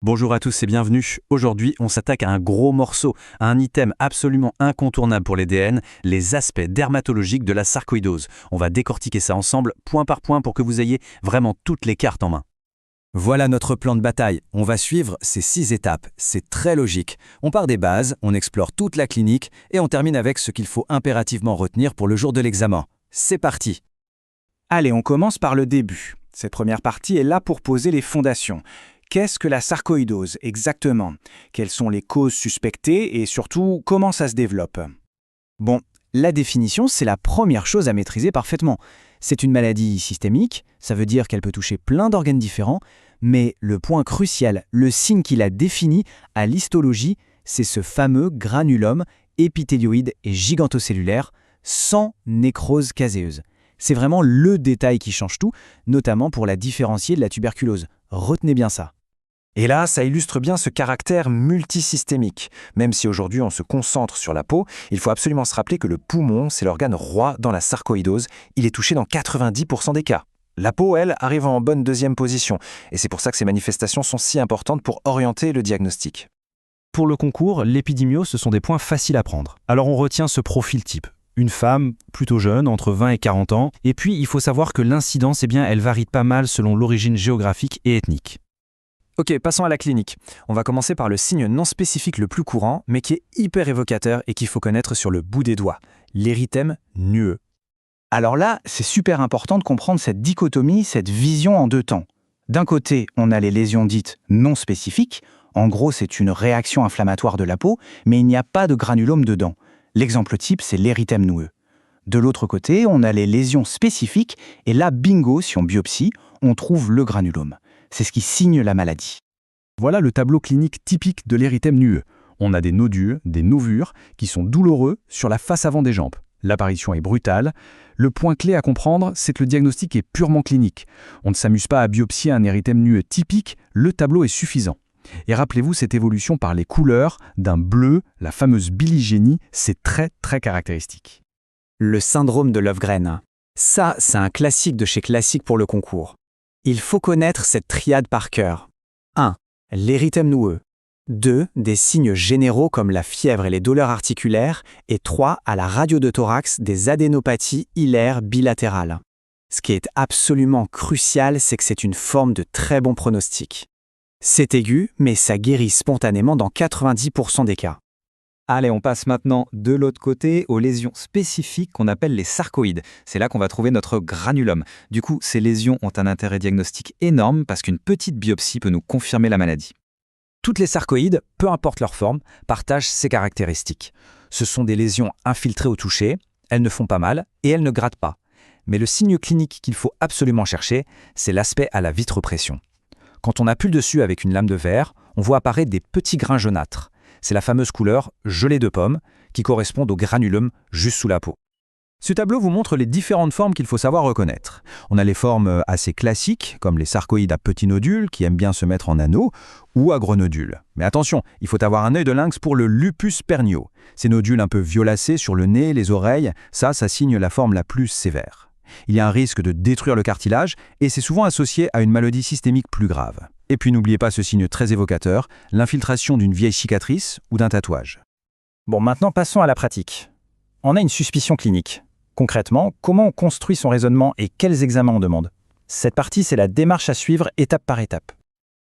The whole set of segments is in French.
Bonjour à tous et bienvenue. Aujourd'hui, on s'attaque à un gros morceau, à un item absolument incontournable pour les DN, les aspects dermatologiques de la sarcoïdose. On va décortiquer ça ensemble, point par point, pour que vous ayez vraiment toutes les cartes en main. Voilà notre plan de bataille. On va suivre ces 6 étapes. C'est très logique. On part des bases, on explore toute la clinique et on termine avec ce qu'il faut impérativement retenir pour le jour de l'examen. C'est parti. Allez, on commence par le début. Cette première partie est là pour poser les fondations. Qu'est-ce que la sarcoïdose exactement? Quelles sont les causes suspectées et surtout, comment ça se développe? Bon, la définition, c'est la première chose à maîtriser parfaitement. C'est une maladie systémique, ça veut dire qu'elle peut toucher plein d'organes différents, mais le point crucial, le signe qui la définit à l'histologie, c'est ce fameux granulome épithélioïde et gigantocellulaire sans nécrose caséeuse. C'est vraiment le détail qui change tout, notamment pour la différencier de la tuberculose. Retenez bien ça. Et là, ça illustre bien ce caractère multisystémique. Même si aujourd'hui on se concentre sur la peau, il faut absolument se rappeler que le poumon, c'est l'organe roi dans la sarcoïdose. Il est touché dans 90% des cas. La peau, elle, arrive en bonne deuxième position. Et c'est pour ça que ces manifestations sont si importantes pour orienter le diagnostic. Pour le concours, l'épidémio, ce sont des points faciles à prendre. Alors on retient ce profil type. Une femme plutôt jeune, entre 20 et 40 ans. Et puis, il faut savoir que l'incidence, elle varie pas mal selon l'origine géographique et ethnique. Ok, passons à la clinique. On va commencer par le signe non spécifique le plus courant, mais qui est hyper évocateur et qu'il faut connaître sur le bout des doigts, l'érythème nueux. Alors là, c'est super important de comprendre cette dichotomie, cette vision en deux temps. D'un côté, on a les lésions dites non spécifiques. En gros, c'est une réaction inflammatoire de la peau, mais il n'y a pas de granulome dedans. L'exemple type, c'est l'érythème noueux. De l'autre côté, on a les lésions spécifiques, et là, bingo, si on biopsie, on trouve le granulome. C'est ce qui signe la maladie. Voilà le tableau clinique typique de l'érythème nueux. On a des nodules, des novures, qui sont douloureux sur la face avant des jambes. L'apparition est brutale. Le point clé à comprendre, c'est que le diagnostic est purement clinique. On ne s'amuse pas à biopsier un érythème nueux typique, le tableau est suffisant. Et rappelez-vous cette évolution par les couleurs d'un bleu, la fameuse bilygénie, c'est très très caractéristique. Le syndrome de Löfgren. Ça, c'est un classique de chez classique pour le concours. Il faut connaître cette triade par cœur. 1. L'érythème noueux. 2. Des signes généraux comme la fièvre et les douleurs articulaires. Et 3. À la radio de thorax, des adénopathies hilaires bilatérales. Ce qui est absolument crucial, c'est que c'est une forme de très bon pronostic. C'est aigu, mais ça guérit spontanément dans 90% des cas. Allez, on passe maintenant de l'autre côté aux lésions spécifiques qu'on appelle les sarcoïdes. C'est là qu'on va trouver notre granulome. Du coup, ces lésions ont un intérêt diagnostique énorme parce qu'une petite biopsie peut nous confirmer la maladie. Toutes les sarcoïdes, peu importe leur forme, partagent ces caractéristiques. Ce sont des lésions infiltrées au toucher, elles ne font pas mal et elles ne grattent pas. Mais le signe clinique qu'il faut absolument chercher, c'est l'aspect à la vitrepression. Quand on appuie dessus avec une lame de verre, on voit apparaître des petits grains jaunâtres. C'est la fameuse couleur gelée de pomme qui correspond au granulome juste sous la peau. Ce tableau vous montre les différentes formes qu'il faut savoir reconnaître. On a les formes assez classiques, comme les sarcoïdes à petits nodules, qui aiment bien se mettre en anneaux, ou à gros nodules. Mais attention, il faut avoir un œil de lynx pour le lupus pernio. Ces nodules un peu violacés sur le nez, les oreilles, ça signe la forme la plus sévère. Il y a un risque de détruire le cartilage, et c'est souvent associé à une maladie systémique plus grave. Et puis n'oubliez pas ce signe très évocateur, l'infiltration d'une vieille cicatrice ou d'un tatouage. Bon, maintenant passons à la pratique. On a une suspicion clinique. Concrètement, comment on construit son raisonnement et quels examens on demande? Cette partie, c'est la démarche à suivre étape par étape.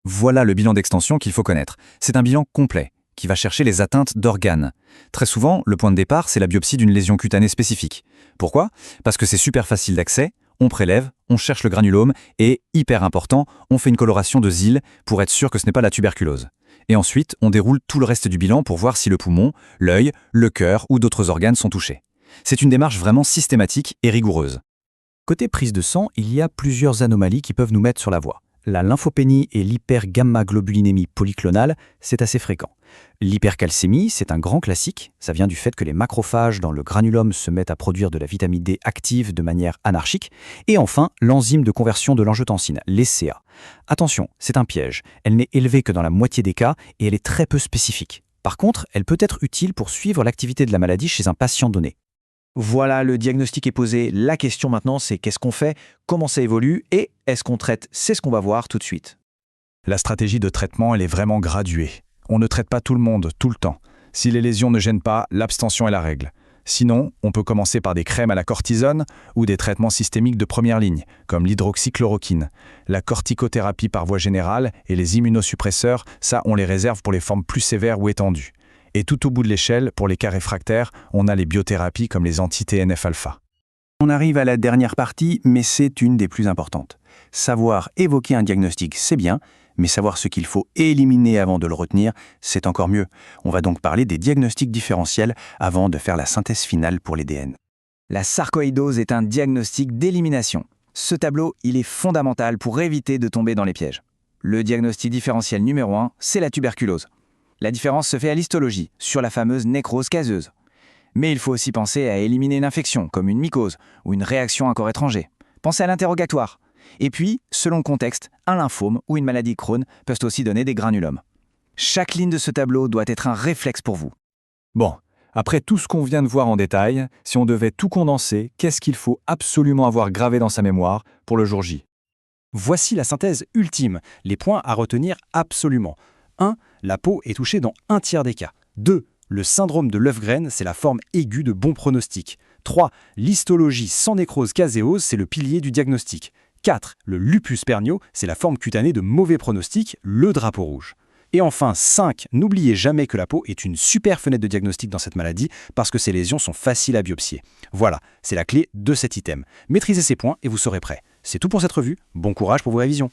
Voilà le bilan d'extension qu'il faut connaître. C'est un bilan complet qui va chercher les atteintes d'organes. Très souvent, le point de départ, c'est la biopsie d'une lésion cutanée spécifique. Pourquoi? Parce que c'est super facile d'accès, on prélève, on cherche le granulome et, hyper important, on fait une coloration de ZIL pour être sûr que ce n'est pas la tuberculose. Et ensuite, on déroule tout le reste du bilan pour voir si le poumon, l'œil, le cœur ou d'autres organes sont touchés. C'est une démarche vraiment systématique et rigoureuse. Côté prise de sang, il y a plusieurs anomalies qui peuvent nous mettre sur la voie. La lymphopénie et l'hypergammaglobulinémie polyclonale, c'est assez fréquent. L'hypercalcémie, c'est un grand classique. Ça vient du fait que les macrophages dans le granulome se mettent à produire de la vitamine D active de manière anarchique. Et enfin, l'enzyme de conversion de l'angiotensine, l'ECA. Attention, c'est un piège. Elle n'est élevée que dans la moitié des cas et elle est très peu spécifique. Par contre, elle peut être utile pour suivre l'activité de la maladie chez un patient donné. Voilà, le diagnostic est posé. La question maintenant, c'est qu'est-ce qu'on fait, comment ça évolue et est-ce qu'on traite? C'est ce qu'on va voir tout de suite. La stratégie de traitement, elle est vraiment graduée. On ne traite pas tout le monde, tout le temps. Si les lésions ne gênent pas, l'abstention est la règle. Sinon, on peut commencer par des crèmes à la cortisone ou des traitements systémiques de première ligne, comme l'hydroxychloroquine. La corticothérapie par voie générale et les immunosuppresseurs, ça, on les réserve pour les formes plus sévères ou étendues. Et tout au bout de l'échelle, pour les cas réfractaires, on a les biothérapies comme les anti-TNF-alpha. On arrive à la dernière partie, mais c'est une des plus importantes. Savoir évoquer un diagnostic, c'est bien, mais savoir ce qu'il faut éliminer avant de le retenir, c'est encore mieux. On va donc parler des diagnostics différentiels avant de faire la synthèse finale pour les DN. La sarcoïdose est un diagnostic d'élimination. Ce tableau, il est fondamental pour éviter de tomber dans les pièges. Le diagnostic différentiel numéro 1, c'est la tuberculose. La différence se fait à l'histologie, sur la fameuse nécrose caseuse. Mais il faut aussi penser à éliminer une infection, comme une mycose ou une réaction à un corps étranger. Pensez à l'interrogatoire. Et puis, selon le contexte, un lymphome ou une maladie Crohn peuvent aussi donner des granulomes. Chaque ligne de ce tableau doit être un réflexe pour vous. Bon, après tout ce qu'on vient de voir en détail, si on devait tout condenser, qu'est-ce qu'il faut absolument avoir gravé dans sa mémoire pour le jour J? Voici la synthèse ultime, les points à retenir absolument. 1. La peau est touchée dans 1/3 des cas. 2. Le syndrome de Löfgren, c'est la forme aiguë de bon pronostic. 3. L'histologie sans nécrose caséose, c'est le pilier du diagnostic. 4. Le lupus pernio, c'est la forme cutanée de mauvais pronostic, le drapeau rouge. Et enfin 5. N'oubliez jamais que la peau est une super fenêtre de diagnostic dans cette maladie parce que ces lésions sont faciles à biopsier. Voilà, c'est la clé de cet item. Maîtrisez ces points et vous serez prêt. C'est tout pour cette revue. Bon courage pour vos révisions.